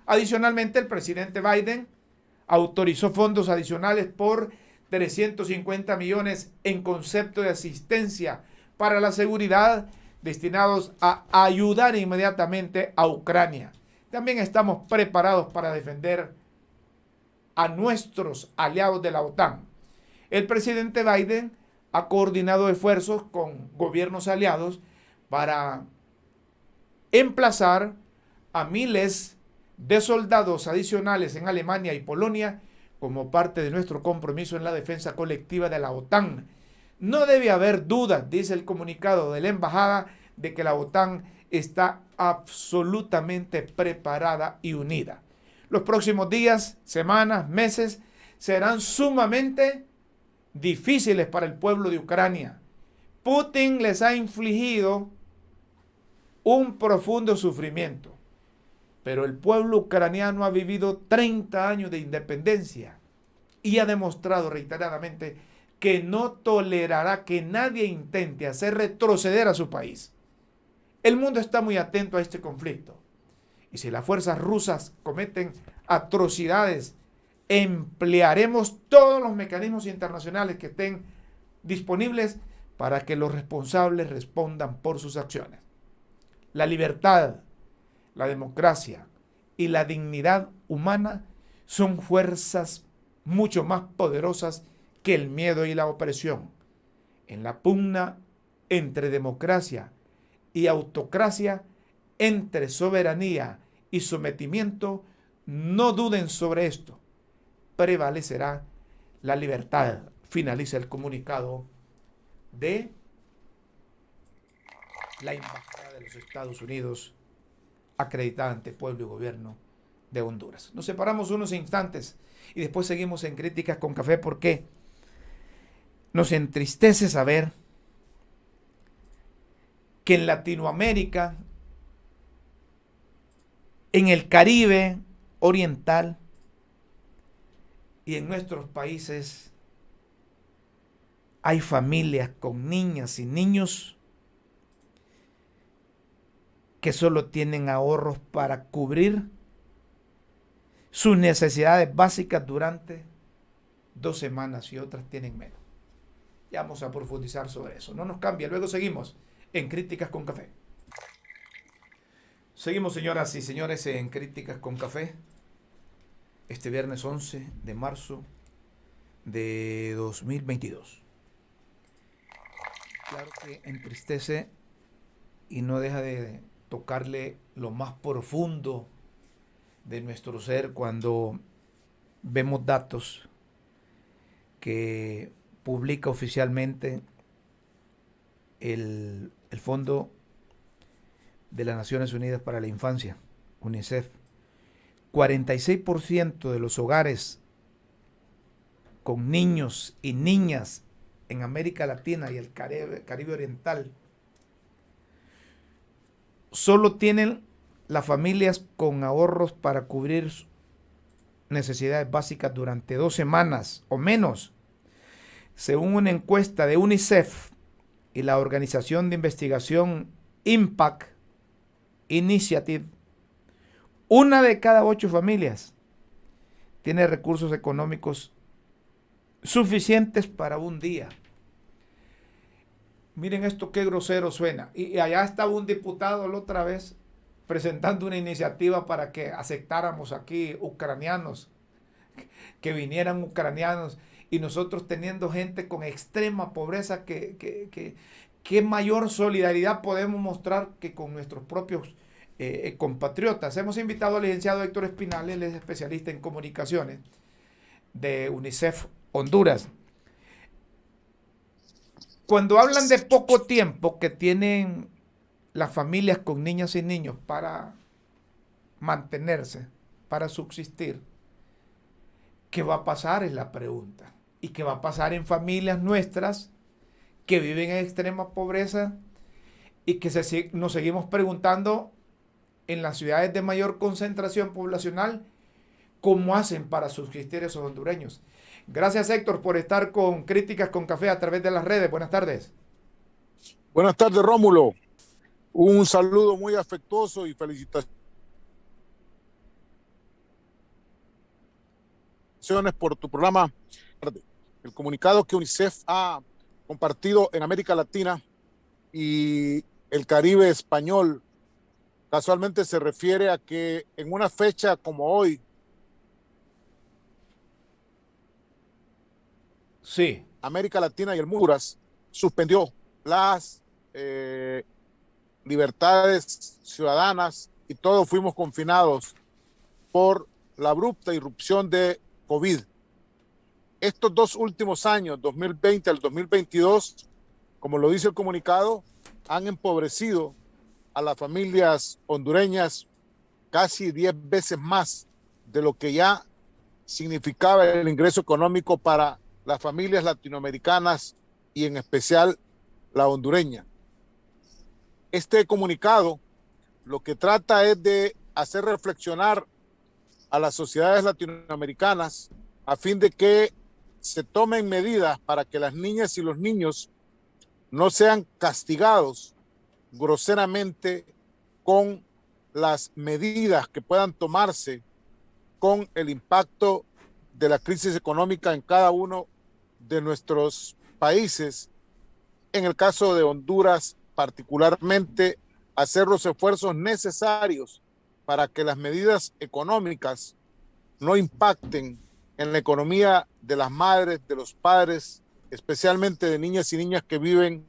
Speaker 2: Adicionalmente, el presidente Biden autorizó fondos adicionales por 350 millones en concepto de asistencia para la seguridad destinados a ayudar inmediatamente a Ucrania. También estamos preparados para defender a nuestros aliados de la OTAN. El presidente Biden ha coordinado esfuerzos con gobiernos aliados para emplazar a miles de soldados adicionales en Alemania y Polonia como parte de nuestro compromiso en la defensa colectiva de la OTAN. No debe haber dudas, dice el comunicado de la embajada, de que la OTAN está absolutamente preparada y unida. Los próximos días, semanas, meses serán sumamente difíciles para el pueblo de Ucrania. Putin les ha infligido un profundo sufrimiento, pero el pueblo ucraniano ha vivido 30 años de independencia y ha demostrado reiteradamente que no tolerará que nadie intente hacer retroceder a su país. El mundo está muy atento a este conflicto Y si las fuerzas rusas cometen atrocidades, emplearemos todos los mecanismos internacionales que estén disponibles para que los responsables respondan por sus acciones. La libertad, la democracia y la dignidad humana son fuerzas mucho más poderosas que el miedo y la opresión. En la pugna entre democracia y autocracia, entre soberanía y sometimiento, no duden sobre esto. Prevalecerá la libertad. Finaliza el comunicado de la Embajada de los Estados Unidos acreditada ante pueblo y gobierno de Honduras. Nos separamos unos instantes y después seguimos en Críticas con Café porque nos entristece saber que en Latinoamérica, en el Caribe oriental y en nuestros países hay familias con niñas y niños que solo tienen ahorros para cubrir sus necesidades básicas durante 2 semanas y otras tienen menos. Ya vamos a profundizar sobre eso. No nos cambia, luego seguimos en Críticas con Café. Seguimos, señoras y señores, en Críticas con Café. Este viernes 11 de marzo de 2022. Claro que entristece y no deja de tocarle lo más profundo de nuestro ser cuando vemos datos que publica oficialmente el Fondo de las Naciones Unidas para la Infancia, UNICEF. 46% de los hogares con niños y niñas en América Latina y el Caribe Oriental solo tienen las familias con ahorros para cubrir necesidades básicas durante 2 semanas o menos, según una encuesta de UNICEF y la organización de investigación Impact Initiative. 1 de cada 8 familias tiene recursos económicos suficientes para un día. Miren esto, qué grosero suena. Y allá estaba un diputado la otra vez presentando una iniciativa para que aceptáramos aquí ucranianos, que vinieran ucranianos, y nosotros teniendo gente con extrema pobreza, ¿qué mayor solidaridad podemos mostrar que con nuestros propios compatriotas? Hemos invitado al licenciado Héctor Espinal, él es especialista en comunicaciones de UNICEF Honduras. Cuando hablan de poco tiempo que tienen las familias con niñas y niños para mantenerse, para subsistir, ¿qué va a pasar? Es la pregunta. ¿Y qué va a pasar en familias nuestras que viven en extrema pobreza y que nos seguimos preguntando en las ciudades de mayor concentración poblacional cómo hacen para subsistir esos hondureños? Gracias, Héctor, por estar con Críticas con Café a través de las redes. Buenas tardes.
Speaker 4: Buenas tardes, Rómulo. Un saludo muy afectuoso y felicitaciones por tu programa. El comunicado que UNICEF ha compartido en América Latina y el Caribe español casualmente se refiere a que en una fecha como hoy,
Speaker 2: sí,
Speaker 4: América Latina y el mundo suspendió las libertades ciudadanas y todos fuimos confinados por la abrupta irrupción de COVID. Estos 2 últimos años, 2020 al 2022, como lo dice el comunicado, han empobrecido a las familias hondureñas casi 10 veces más de lo que ya significaba el ingreso económico para las familias latinoamericanas y en especial la hondureña. Este comunicado lo que trata es de hacer reflexionar a las sociedades latinoamericanas a fin de que se tomen medidas para que las niñas y los niños no sean castigados groseramente con las medidas que puedan tomarse con el impacto de la crisis económica en cada uno de nuestros países. En el caso de Honduras, particularmente, hacer los esfuerzos necesarios para que las medidas económicas no impacten en la economía de las madres, de los padres, especialmente de niñas y niñas que viven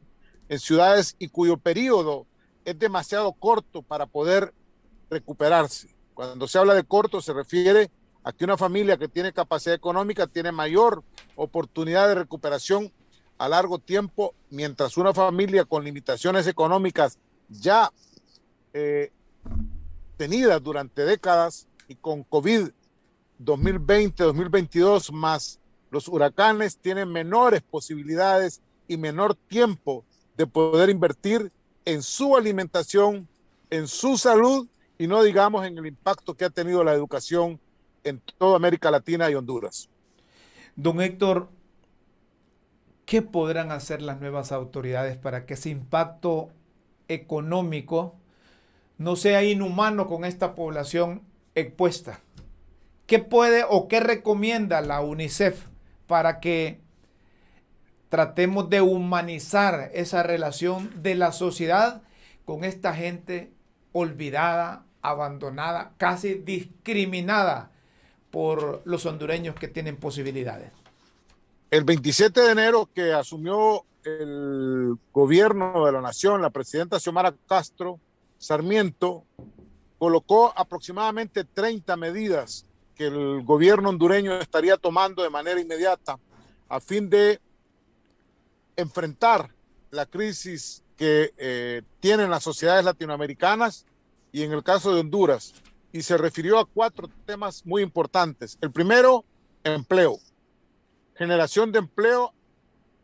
Speaker 4: en ciudades y cuyo periodo es demasiado corto para poder recuperarse. Cuando se habla de corto se refiere a que una familia que tiene capacidad económica tiene mayor oportunidad de recuperación a largo tiempo, mientras una familia con limitaciones económicas ya tenidas durante décadas y con COVID 2020-2022 más los huracanes tienen menores posibilidades y menor tiempo de poder invertir en su alimentación, en su salud y no digamos en el impacto que ha tenido la educación en toda América Latina y Honduras.
Speaker 2: Don Héctor, ¿qué podrán hacer las nuevas autoridades para que ese impacto económico no sea inhumano con esta población expuesta? ¿Qué puede o qué recomienda la UNICEF para que tratemos de humanizar esa relación de la sociedad con esta gente olvidada, abandonada, casi discriminada por los hondureños que tienen posibilidades?
Speaker 4: El 27 de enero que asumió el gobierno de la nación, la presidenta Xiomara Castro Sarmiento colocó aproximadamente 30 medidas que el gobierno hondureño estaría tomando de manera inmediata a fin de enfrentar la crisis que tienen las sociedades latinoamericanas y en el caso de Honduras. Y se refirió a 4 temas muy importantes. El primero, empleo. Generación de empleo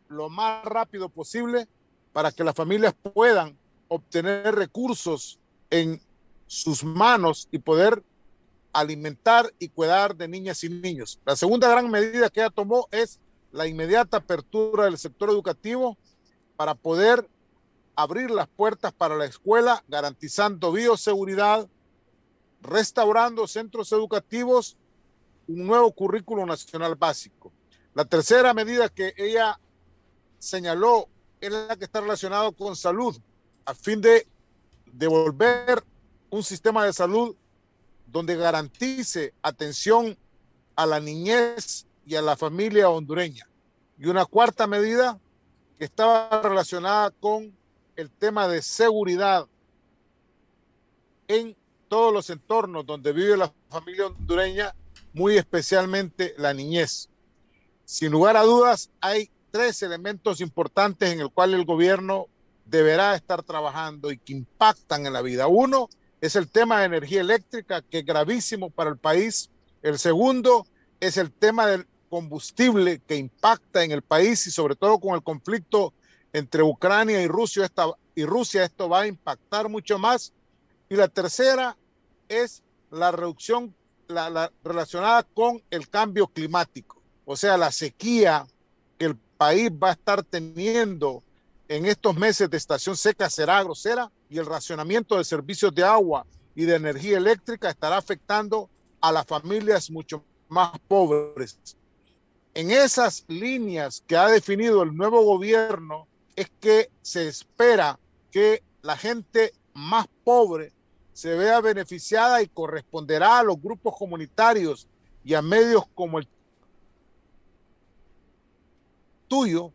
Speaker 4: lo más rápido posible para que las familias puedan obtener recursos en sus manos y poder alimentar y cuidar de niñas y niños. La segunda gran medida que ella tomó es la inmediata apertura del sector educativo para poder abrir las puertas para la escuela, garantizando bioseguridad, restaurando centros educativos, un nuevo currículo nacional básico. La tercera medida que ella señaló es la que está relacionada con salud, a fin de devolver un sistema de salud donde garantice atención a la niñez y a la familia hondureña. Y una cuarta medida que estaba relacionada con el tema de seguridad en todos los entornos donde vive la familia hondureña, muy especialmente la niñez. Sin lugar a dudas, hay 3 elementos importantes en el cual el gobierno deberá estar trabajando y que impactan en la vida. Uno es el tema de energía eléctrica, que es gravísimo para el país. El segundo es el tema del combustible, que impacta en el país y sobre todo con el conflicto entre Ucrania y Rusia, esto va a impactar mucho más. Y la tercera es la reducción relacionada con el cambio climático, o sea, la sequía que el país va a estar teniendo en estos meses de estación seca será grosera y el racionamiento de servicios de agua y de energía eléctrica estará afectando a las familias mucho más pobres. En esas líneas que ha definido el nuevo gobierno es que se espera que la gente más pobre se vea beneficiada y corresponderá a los grupos comunitarios y a medios como el tuyo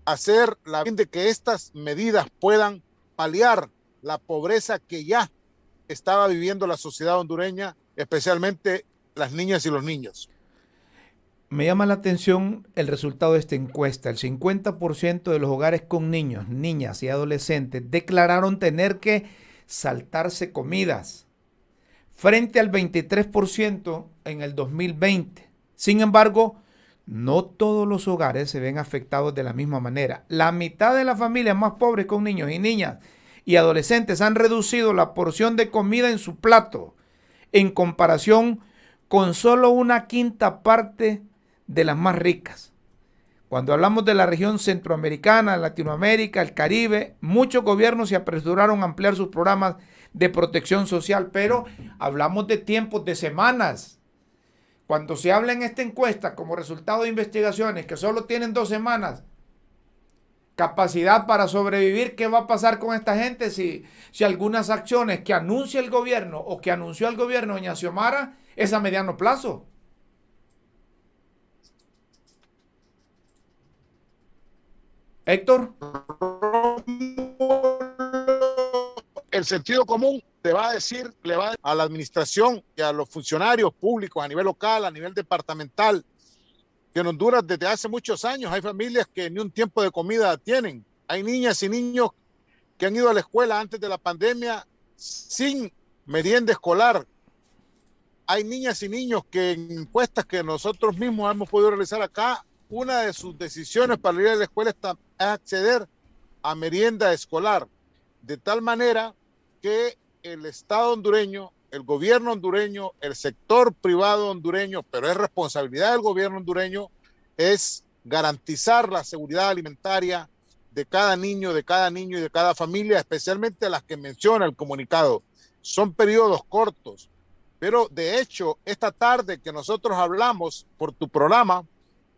Speaker 4: hacer la fin de que estas medidas puedan paliar la pobreza que ya estaba viviendo la sociedad hondureña, especialmente las niñas y los niños.
Speaker 2: Me llama la atención el resultado de esta encuesta. El 50% de los hogares con niños, niñas y adolescentes declararon tener que saltarse comidas, frente al 23% en el 2020. Sin embargo, no todos los hogares se ven afectados de la misma manera. La mitad de las familias más pobres con niños y niñas y adolescentes han reducido la porción de comida en su plato, en comparación con solo una quinta parte de las más ricas. Cuando hablamos de la región centroamericana, Latinoamérica, el Caribe, muchos gobiernos se apresuraron a ampliar sus programas de protección social, pero hablamos de tiempos, de semanas. Cuando se habla en esta encuesta como resultado de investigaciones que solo tienen 2 semanas, capacidad para sobrevivir, ¿qué va a pasar con esta gente si algunas acciones que anuncia el gobierno o que anunció el gobierno doña Xiomara es a mediano plazo? Héctor.
Speaker 4: El sentido común te va a decir, le va a la administración y a los funcionarios públicos a nivel local, a nivel departamental, que en Honduras desde hace muchos años hay familias que ni un tiempo de comida tienen. Hay niñas y niños que han ido a la escuela antes de la pandemia sin merienda escolar. Hay niñas y niños que en encuestas que nosotros mismos hemos podido realizar acá, una de sus decisiones para ir a la escuela es acceder a merienda escolar. De tal manera que el Estado hondureño, el gobierno hondureño, el sector privado hondureño, pero es responsabilidad del gobierno hondureño, es garantizar la seguridad alimentaria de cada niño y de cada familia, especialmente las que menciona el comunicado. Son periodos cortos, pero de hecho, esta tarde que nosotros hablamos por tu programa,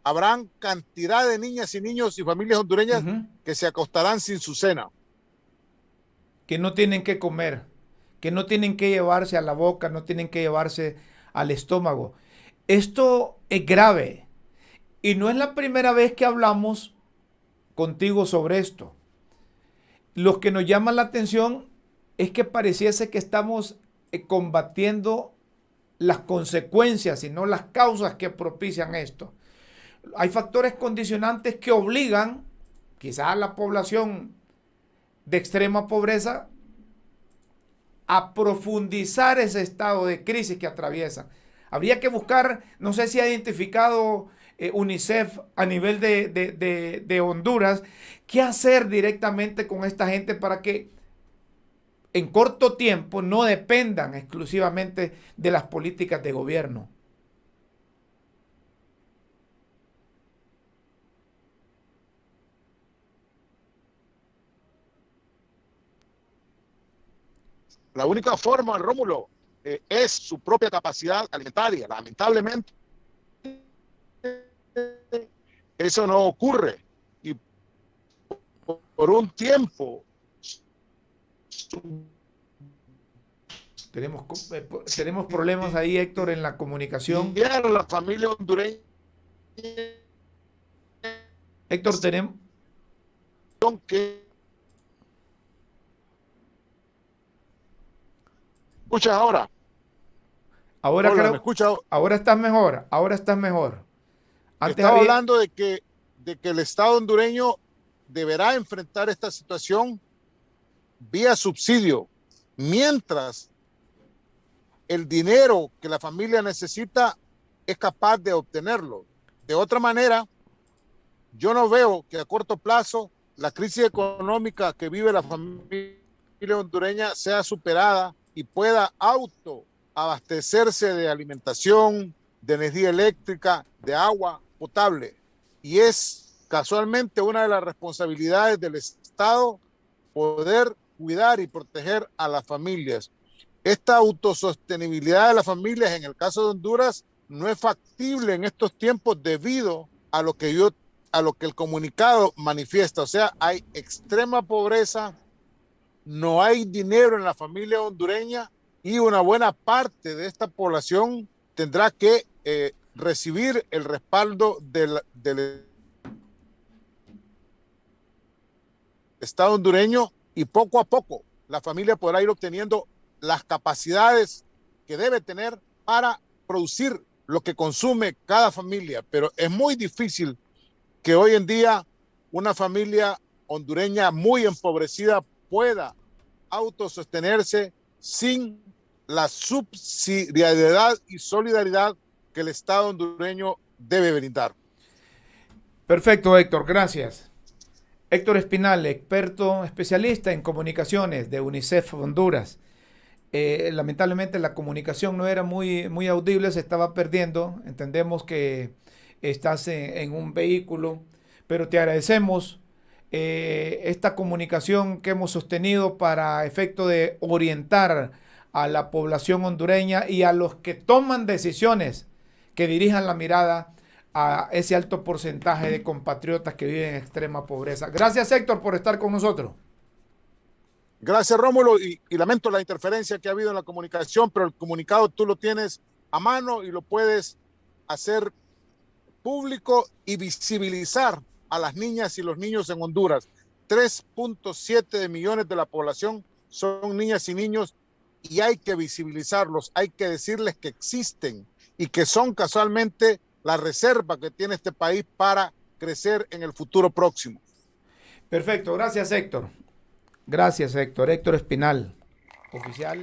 Speaker 4: habrán cantidad de niñas y niños y familias hondureñas que se acostarán sin su cena.
Speaker 2: Que no tienen que comer, que no tienen que llevarse a la boca, no tienen que llevarse al estómago. Esto es grave y no es la primera vez que hablamos contigo sobre esto. Lo que nos llama la atención es que pareciese que estamos combatiendo las consecuencias y no las causas que propician esto. Hay factores condicionantes que obligan quizás a la población de extrema pobreza a profundizar ese estado de crisis que atraviesan. Habría que buscar, no sé si ha identificado UNICEF a nivel de Honduras, qué hacer directamente con esta gente para que en corto tiempo no dependan exclusivamente de las políticas de gobierno.
Speaker 4: La única forma, Rómulo, es su propia capacidad alimentaria. Lamentablemente, eso no ocurre. Y por un tiempo
Speaker 2: tenemos problemas ahí, Héctor, en la comunicación.
Speaker 4: La familia hondureña.
Speaker 2: Héctor, tenemos
Speaker 4: que ¿escuchas ahora?
Speaker 2: Ahora
Speaker 4: Hola,
Speaker 2: creo,
Speaker 4: ¿me escuchas?
Speaker 2: ahora estás mejor, ahora estás mejor. Antes
Speaker 4: Estaba
Speaker 2: había...
Speaker 4: hablando de que el Estado hondureño deberá enfrentar esta situación vía subsidio, mientras el dinero que la familia necesita es capaz de obtenerlo. De otra manera, yo no veo que a corto plazo la crisis económica que vive la familia hondureña sea superada y pueda autoabastecerse de alimentación, de energía eléctrica, de agua potable. Y es casualmente una de las responsabilidades del Estado poder cuidar y proteger a las familias. Esta autosostenibilidad de las familias en el caso de Honduras no es factible en estos tiempos debido a lo que el comunicado manifiesta. O sea, hay extrema pobreza, no hay dinero en la familia hondureña y una buena parte de esta población tendrá que recibir el respaldo del Estado hondureño, y poco a poco la familia podrá ir obteniendo las capacidades que debe tener para producir lo que consume cada familia. Pero es muy difícil que hoy en día una familia hondureña muy empobrecida pueda autosostenerse sin la subsidiariedad y solidaridad que el Estado hondureño debe brindar.
Speaker 2: Perfecto, Héctor, gracias. Héctor Espinal, experto especialista en comunicaciones de UNICEF Honduras. Lamentablemente la comunicación no era muy audible, se estaba perdiendo. Entendemos que estás en un vehículo, pero te agradecemos esta comunicación que hemos sostenido para efecto de orientar a la población hondureña y a los que toman decisiones que dirijan la mirada a ese alto porcentaje de compatriotas que viven en extrema pobreza. Gracias, Héctor, por estar con nosotros.
Speaker 4: Gracias, Rómulo, y lamento la interferencia que ha habido en la comunicación, pero el comunicado tú lo tienes a mano y lo puedes hacer público y visibilizar a las niñas y los niños en Honduras. 3.7 millones de la población son niñas y niños y hay que visibilizarlos, hay que decirles que existen y que son casualmente la reserva que tiene este país para crecer en el futuro próximo.
Speaker 2: Perfecto, gracias, Héctor. Gracias, Héctor. Héctor Espinal, oficial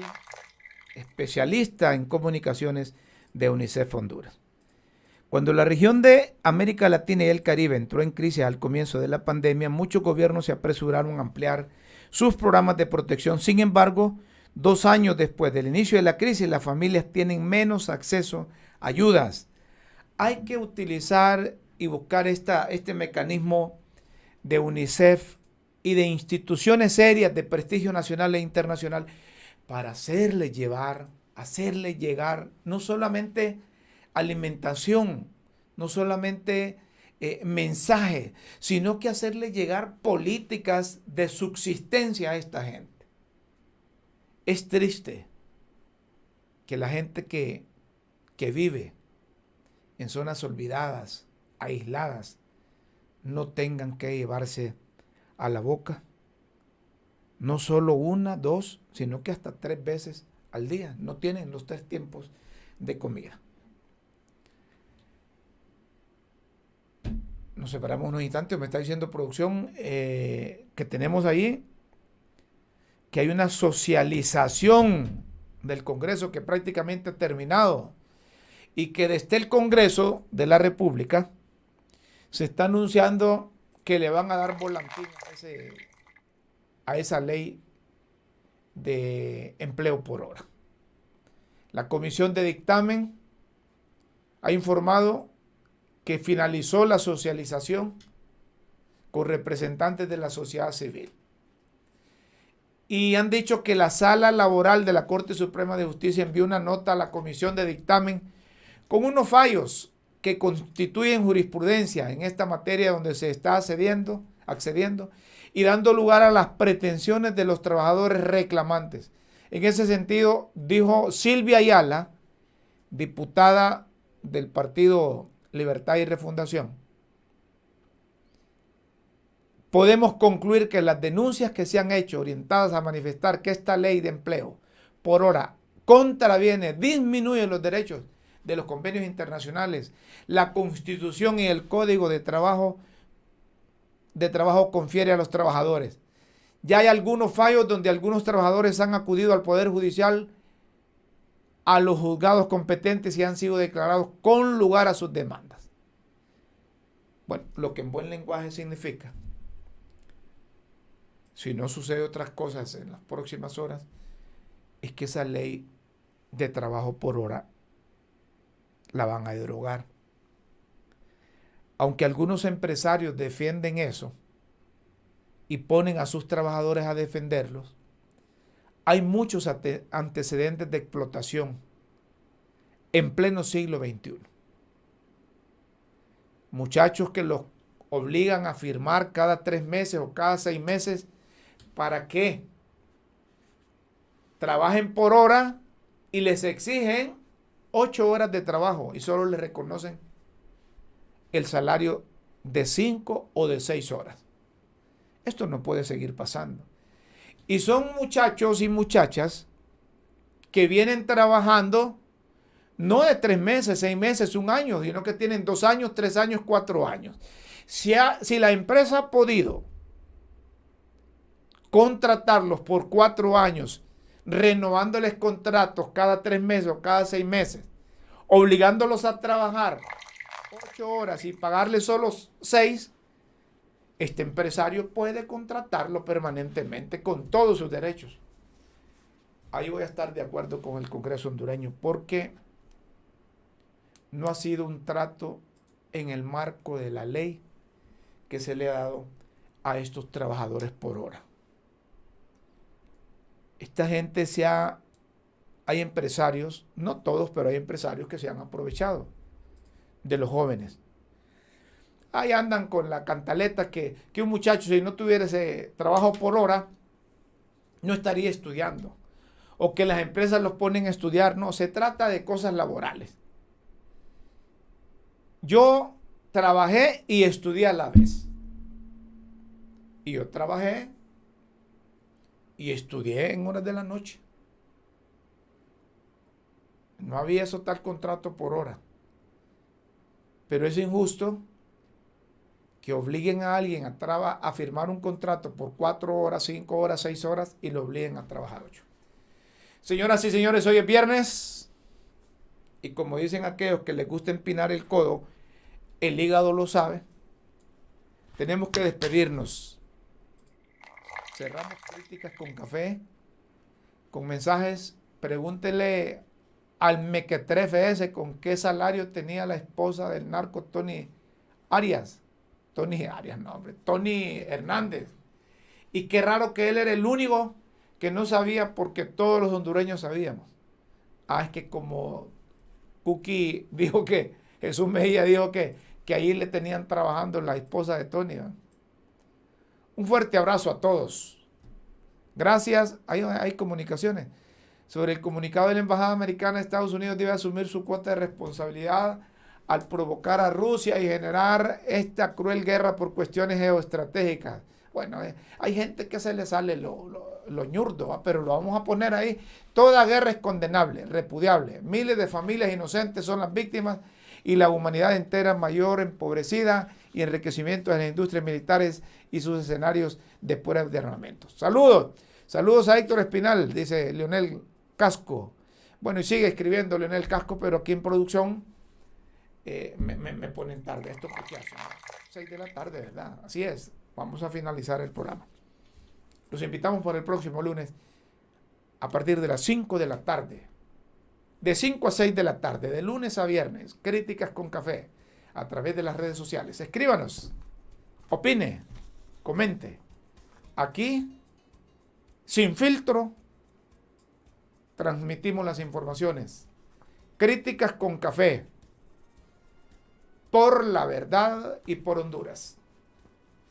Speaker 2: especialista en comunicaciones de UNICEF Honduras. Cuando la región de América Latina y el Caribe entró en crisis al comienzo de la pandemia, muchos gobiernos se apresuraron a ampliar sus programas de protección. Sin embargo, 2 años después del inicio de la crisis, las familias tienen menos acceso a ayudas. Hay que utilizar y buscar este mecanismo de UNICEF y de instituciones serias de prestigio nacional e internacional para hacerle llegar no solamente alimentación, no solamente mensaje, sino que hacerle llegar políticas de subsistencia a esta gente. Es triste que la gente que vive en zonas olvidadas, aisladas, no tengan que llevarse a la boca no solo 1, 2, sino que hasta 3 veces al día. No tienen los 3 tiempos de comida. Nos separamos unos instantes. Me está diciendo producción que tenemos ahí que hay una socialización del Congreso que prácticamente ha terminado y que desde el Congreso de la República se está anunciando que le van a dar volantín a esa ley de empleo por hora. La comisión de dictamen ha informado que finalizó la socialización con representantes de la sociedad civil. Y han dicho que la Sala Laboral de la Corte Suprema de Justicia envió una nota a la comisión de dictamen con unos fallos que constituyen jurisprudencia en esta materia donde se está accediendo y dando lugar a las pretensiones de los trabajadores reclamantes. En ese sentido, dijo Silvia Ayala, diputada del Partido Libertad y Refundación, podemos concluir que las denuncias que se han hecho orientadas a manifestar que esta ley de empleo por hora contraviene, disminuye los derechos de los convenios internacionales, la Constitución y el Código de Trabajo confiere a los trabajadores. Ya hay algunos fallos donde algunos trabajadores han acudido al Poder Judicial, a los juzgados competentes y han sido declarados con lugar a sus demandas. Bueno, lo que en buen lenguaje significa, si no sucede otras cosas en las próximas horas, es que esa ley de trabajo por hora la van a derogar. Aunque algunos empresarios defienden eso y ponen a sus trabajadores a defenderlos, hay muchos antecedentes de explotación en pleno siglo XXI. Muchachos que los obligan a firmar cada 3 meses o cada 6 meses para que trabajen por hora y les exigen 8 horas de trabajo y solo les reconocen el salario de 5 o de 6 horas. Esto no puede seguir pasando. Y son muchachos y muchachas que vienen trabajando no de 3 meses, 6 meses, 1 año, sino que tienen 2 años, 3 años, 4 años. Si la empresa ha podido contratarlos por 4 años, renovándoles contratos cada 3 meses o cada 6 meses, obligándolos a trabajar 8 horas y pagarles solo 6, este empresario puede contratarlo permanentemente con todos sus derechos. Ahí voy a estar de acuerdo con el Congreso hondureño porque no ha sido un trato en el marco de la ley que se le ha dado a estos trabajadores por hora. Esta gente hay empresarios, no todos, pero hay empresarios que se han aprovechado de los jóvenes. Ahí andan con la cantaleta que un muchacho, si no tuviera ese trabajo por hora, no estaría estudiando. O que las empresas los ponen a estudiar. No, se trata de cosas laborales. Yo trabajé y estudié a la vez. Y yo trabajé y estudié en horas de la noche. No había eso tal contrato por hora. Pero es injusto que obliguen a alguien a firmar un contrato por 4 horas, 5 horas, 6 horas y lo obliguen a trabajar 8. Señoras y señores, hoy es viernes y como dicen aquellos que les gusta empinar el codo, el hígado lo sabe. Tenemos que despedirnos. Cerramos Críticas con Café con mensajes. Pregúntele al mequetrefe ese con qué salario tenía la esposa del narco Tony Hernández. Y qué raro que él era el único que no sabía, porque todos los hondureños sabíamos. Es que como Cookie dijo que, Jesús Mejía dijo que ahí le tenían trabajando la esposa de Tony, ¿verdad? Un fuerte abrazo a todos. Gracias. Hay comunicaciones. Sobre el comunicado de la Embajada Americana, Estados Unidos debe asumir su cuota de responsabilidad al provocar a Rusia y generar esta cruel guerra por cuestiones geoestratégicas. Bueno, hay gente que se le sale lo ñurdo, ¿va? Pero lo vamos a poner ahí. Toda guerra es condenable, repudiable. Miles de familias inocentes son las víctimas y la humanidad entera mayor empobrecida y enriquecimiento de las industrias militares y sus escenarios de pruebas de armamento. Saludos. Saludos a Héctor Espinal, dice Leonel Casco. Bueno, y sigue escribiendo Leonel Casco, pero aquí en producción me ponen tarde. Esto porque ya son 6 de la tarde, ¿verdad? Así es. Vamos a finalizar el programa. Los invitamos para el próximo lunes a partir de las 5 de la tarde. De 5 a 6 de la tarde, de lunes a viernes. Críticas con Café a través de las redes sociales. Escríbanos, opine, comente. Aquí, sin filtro, transmitimos las informaciones. Críticas con Café. Por la verdad y por Honduras.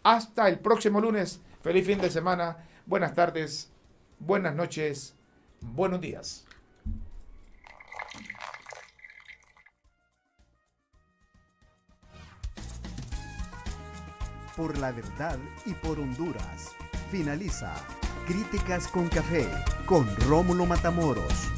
Speaker 2: Hasta el próximo lunes. Feliz fin de semana. Buenas tardes, buenas noches, buenos días.
Speaker 1: Por la verdad y por Honduras. Finaliza Críticas con Café con Rómulo Matamoros.